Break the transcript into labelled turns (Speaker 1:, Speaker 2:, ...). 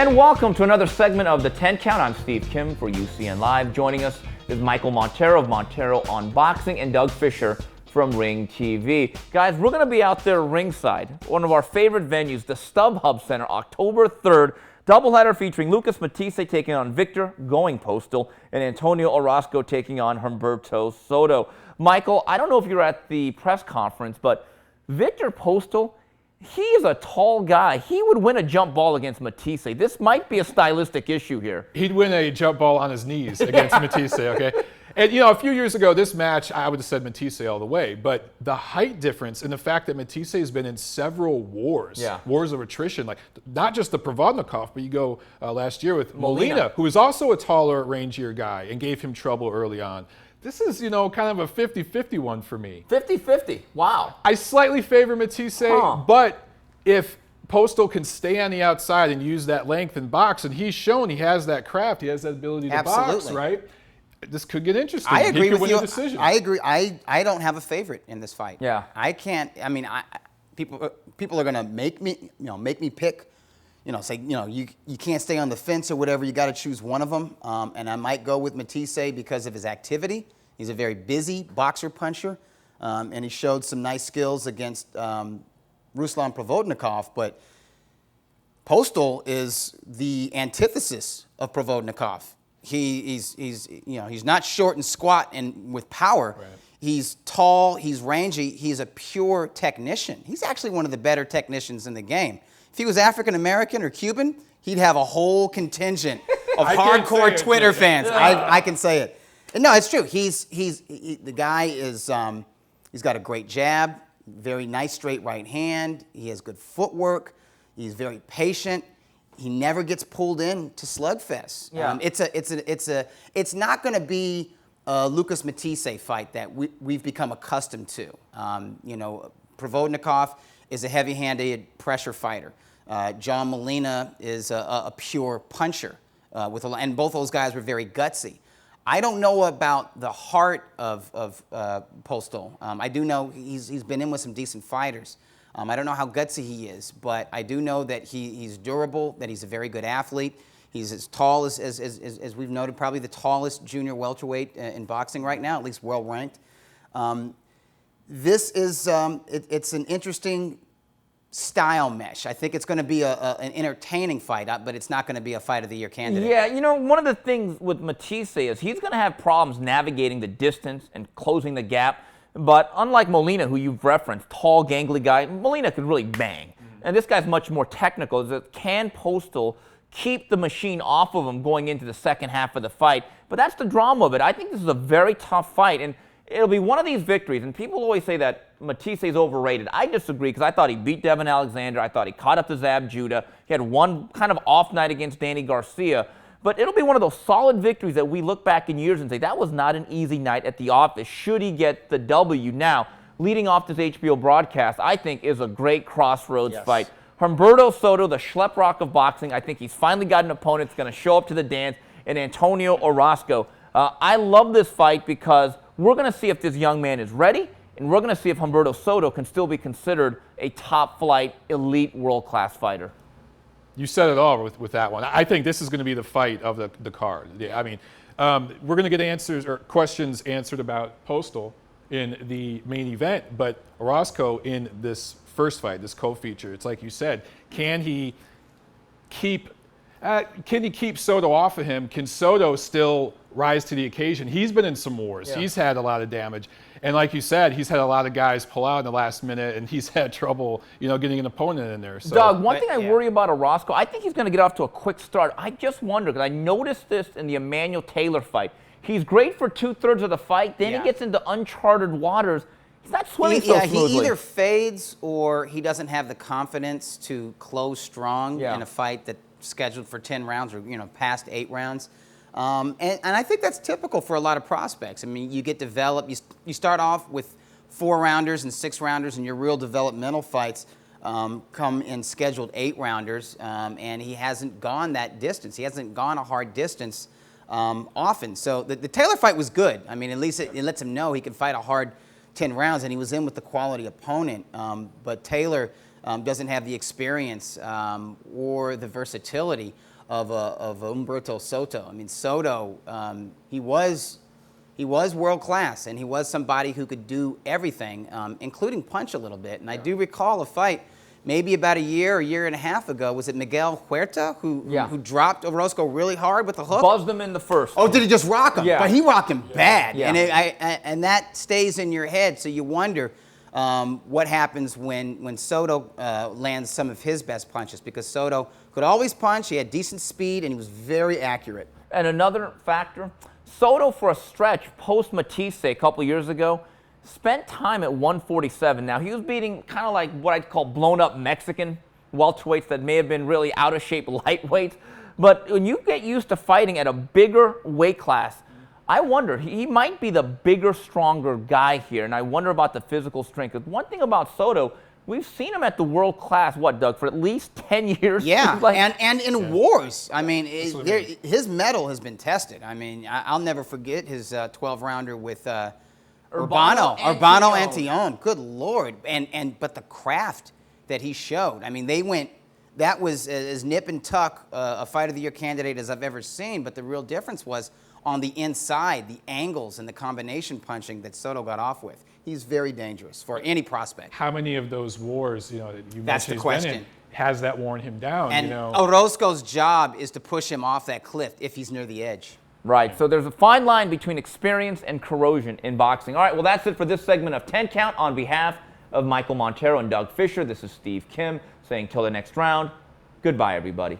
Speaker 1: And welcome to another segment of the 10 Count. I'm Steve Kim for UCN Live. Joining us is Michael Montero of Montero on Boxing and Doug Fischer from Ring TV. Guys, we're going to be out there ringside, one of our favorite venues, the StubHub Center, October 3rd. Doubleheader featuring Matthysse taking on Viktor Postol and Antonio Orozco taking on Humberto Soto. Michael, I don't know if you were at the press conference, but Viktor Postol, he is a tall guy. He would win a jump ball against Matthysse. This might be a stylistic issue here.
Speaker 2: He'd win a jump ball on his knees against Matthysse, okay? And, you know, a few years ago, this match, I would have said Matthysse all the way. But the height difference and the fact that Matthysse has been in several wars, wars of attrition, like not just the Provodnikov, but you go last year with Molina, who is also a taller, rangier guy and gave him trouble early on. This is, you know, kind of a 50-50 one for me.
Speaker 1: 50-50, wow.
Speaker 2: I slightly favor Matthysse, but if Postol can stay on the outside and use that length and box, and he's shown he has that craft, he has that ability to box, right? This could get interesting.
Speaker 3: I agree with you.
Speaker 2: Decision.
Speaker 3: I agree. I don't have a favorite in this fight.
Speaker 1: Yeah.
Speaker 3: I can't. I mean, people are gonna make me pick. Say you can't stay on the fence or whatever. You got to choose one of them. And I might go with Matthysse because of his activity. He's a very busy boxer puncher, and he showed some nice skills against Ruslan Provodnikov. But Postol is the antithesis of Provodnikov. He's not short and squat and with power. Right. He's tall, he's rangy, he's a pure technician. He's actually one of the better technicians in the game. If he was African American or Cuban, he'd have a whole contingent of hardcore Twitter fans. I can say it. And no, it's true. The guy is he's got a great jab, very nice straight right hand. He has good footwork. He's very patient. He never gets pulled in to slugfest.
Speaker 1: Yeah.
Speaker 3: It's not going to be a Lucas Matthysse fight that we've become accustomed to. Provodnikov is a heavy-handed pressure fighter. John Molina is a pure puncher, and both those guys were very gutsy. I don't know about the heart of Postol. I do know he's been in with some decent fighters. I don't know how gutsy he is, but I do know that he's durable, that he's a very good athlete. He's as tall as we've noted, probably the tallest junior welterweight in boxing right now, at least well-ranked. This is it's an interesting style mesh. I think it's going to be an entertaining fight, but it's not going to be a fight of the year candidate.
Speaker 1: Yeah, you know, one of the things with Matthysse is he's going to have problems navigating the distance and closing the gap. But unlike Molina, who you've referenced, tall, gangly guy, Molina could really bang. And this guy's much more technical. Can Postol keep the machine off of him going into the second half of the fight? But that's the drama of it. I think this is a very tough fight, and it'll be one of these victories. And people always say that Matthysse is overrated. I disagree because I thought he beat Devin Alexander. I thought he caught up to Zab Judah. He had one kind of off night against Danny Garcia. But it'll be one of those solid victories that we look back in years and say, that was not an easy night at the office. Should he get the W? Now, leading off this HBO broadcast, I think is a great crossroads fight. Humberto Soto, the schleprock of boxing, I think he's finally got an opponent that's going to show up to the dance, and Antonio Orozco. I love this fight because we're going to see if this young man is ready, and we're going to see if Humberto Soto can still be considered a top-flight, elite, world-class fighter.
Speaker 2: You said it all with that one. I think this is going to be the fight of the card. Yeah, I mean, we're going to get answers or questions answered about Postol in the main event, but Orozco in this first fight, this co-feature, it's like you said, can he keep Soto off of him? Can Soto still rise to the occasion? He's been in some wars. Yeah. He's had a lot of damage. And like you said, he's had a lot of guys pull out in the last minute, and he's had trouble, getting an opponent in there. So,
Speaker 1: Doug, one thing I worry about Orozco, I think he's going to get off to a quick start. I just wonder, because I noticed this in the Emmanuel Taylor fight. He's great for 2/3 of the fight. Then he gets into uncharted waters. He's not swimming so smoothly.
Speaker 3: He either fades or he doesn't have the confidence to close strong in a fight that's scheduled for 10 rounds or, past 8 rounds. And I think that's typical for a lot of prospects. I mean, you get developed. You start off with 4-rounders and 6-rounders, and your real developmental fights come in scheduled 8-rounders, and he hasn't gone that distance. He hasn't gone a hard distance often. So the Taylor fight was good. I mean, at least it lets him know he can fight a hard 10 rounds, and he was in with the quality opponent. But Taylor doesn't have the experience or the versatility of Humberto Soto. I mean, Soto, he was world class, and he was somebody who could do everything, including punch a little bit. And I do recall a fight maybe about a year and a half ago. Was it Miguel Huerta who dropped Orozco really hard with the hook?
Speaker 1: Buzzed him in the first.
Speaker 3: Oh, did he just rock him?
Speaker 1: Yeah.
Speaker 3: But he rocked him bad.
Speaker 1: Yeah.
Speaker 3: And that stays in your head, so you wonder what happens when Soto lands some of his best punches, because Soto could always punch, he had decent speed, and he was very accurate.
Speaker 1: And another factor, Soto for a stretch post-Matthysse a couple years ago spent time at 147. Now, he was beating kind of like what I'd call blown-up Mexican welterweights that may have been really out-of-shape lightweights. But when you get used to fighting at a bigger weight class, I wonder, he might be the bigger, stronger guy here, and I wonder about the physical strength. 'Cause one thing about Soto, we've seen him at the world class, what, Doug, for at least 10 years?
Speaker 3: Yeah,
Speaker 1: Like,
Speaker 3: and in wars. I mean, his mettle has been tested. I mean, I'll never forget his 12-rounder with Urbano Antillon. Good Lord. But the craft that he showed. I mean, that was as nip and tuck a Fight of the Year candidate as I've ever seen, but the real difference was on the inside, the angles and the combination punching that Soto got off with. He's very dangerous for any prospect.
Speaker 2: How many of those wars, you
Speaker 3: That's
Speaker 2: mentioned
Speaker 3: the
Speaker 2: he's been
Speaker 3: question.
Speaker 2: in, has that worn him down?
Speaker 3: And Orozco's job is to push him off that cliff if he's near the edge.
Speaker 1: Right, so there's a fine line between experience and corrosion in boxing. All right, well, that's it for this segment of 10 Count. On behalf of Michael Montero and Doug Fischer, this is Steve Kim saying till the next round, goodbye, everybody.